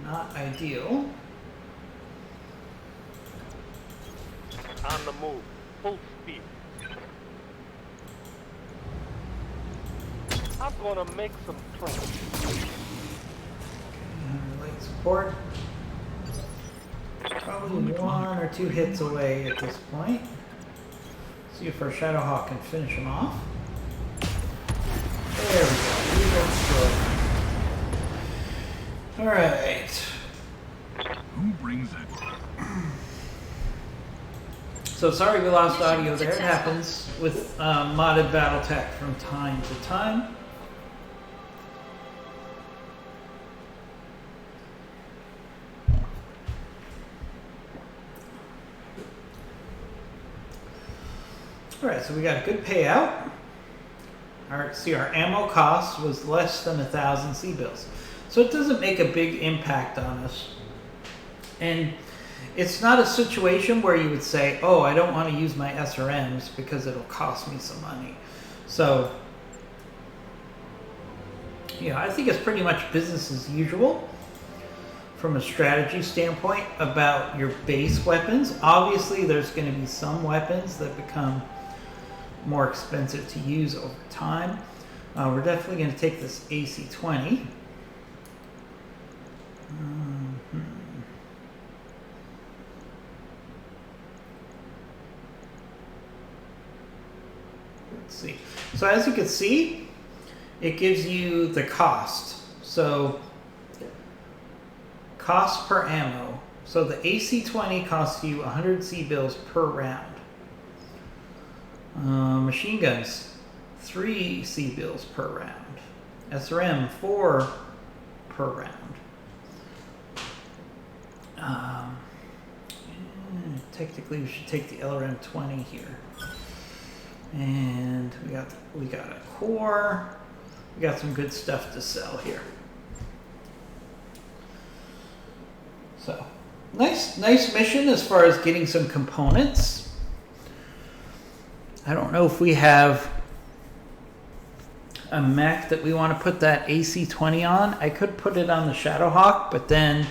Not ideal. On the move. Full speed. I'm gonna make some trouble. Light support. Probably one or two hits away at this point. See if our Shadowhawk can finish him off. There we go. Alright. Who brings it? So sorry we lost Mission audio there. It successful. happens with modded Battletech from time to time. Alright, so we got a good payout. Our ammo cost was less than 1,000 C-bills. So it doesn't make a big impact on us. And it's not a situation where you would say, oh, I don't want to use my SRMs because it'll cost me some money. So, yeah, I think it's pretty much business as usual from a strategy standpoint about your base weapons. Obviously, there's going to be some weapons that become more expensive to use over time. We're definitely going to take this AC-20. Let's see. So as you can see, it gives you the cost. So cost per ammo. So the AC-20 costs you 100 C-bills per round. Machine guns, 3 C-bills per round. SRM, 4 per round. Technically, we should take the LRM 20 here. And we got a core. We got some good stuff to sell here. So, nice mission as far as getting some components. I don't know if we have a mech that we want to put that AC-20 on. I could put it on the Shadowhawk, but then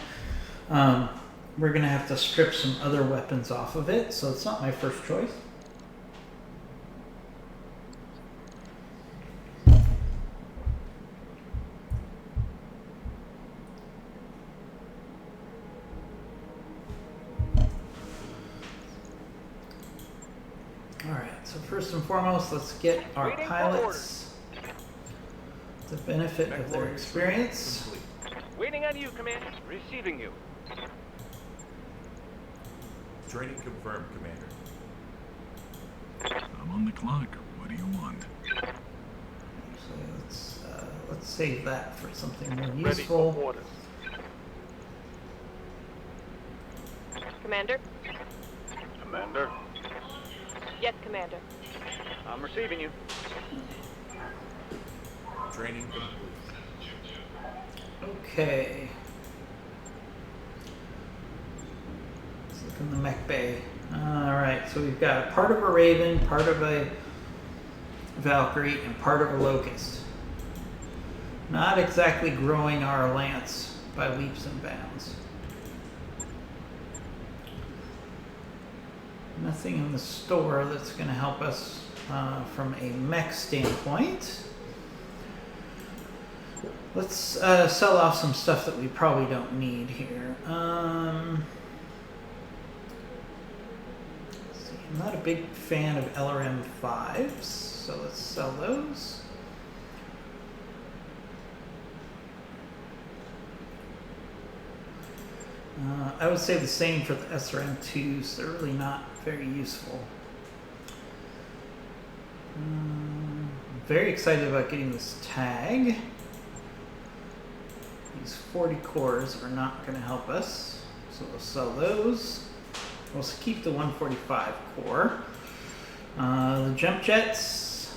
we're going to have to strip some other weapons off of it, so it's not my first choice. Alright, so first and foremost, let's get our Waiting for pilots the benefit of their experience. Waiting on you, Commander. Receiving you. Training confirmed, Commander. I'm on the clock. What do you want? Actually, let's save that for something more Ready useful. for orders. Commander? Commander. Yes, Commander. I'm receiving you. Training complete. Okay. Let's look in the mech bay. Alright, so we've got a part of a Raven, part of a Valkyrie, and part of a Locust. Not exactly growing our lance by leaps and bounds. Nothing in the store that's going to help us from a mech standpoint. Let's sell off some stuff that we probably don't need here. Let's see. I'm not a big fan of LRM 5s, so let's sell those. I would say the same for the SRM 2s. They're really not very useful. I'm very excited about getting this tag. These 40 cores are not going to help us, so we'll sell those. We'll keep the 145 core. The jump jets,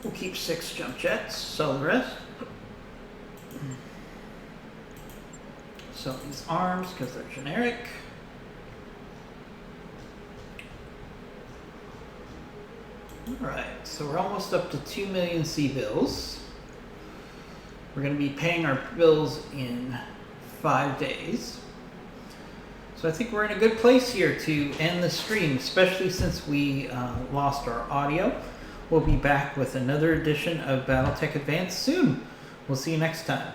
we'll keep 6 jump jets, sell the rest. Sell these arms because they're generic. Alright, so we're almost up to 2 million C bills. We're going to be paying our bills in 5 days. So I think we're in a good place here to end the stream, especially since we lost our audio. We'll be back with another edition of Battletech Advanced soon. We'll see you next time.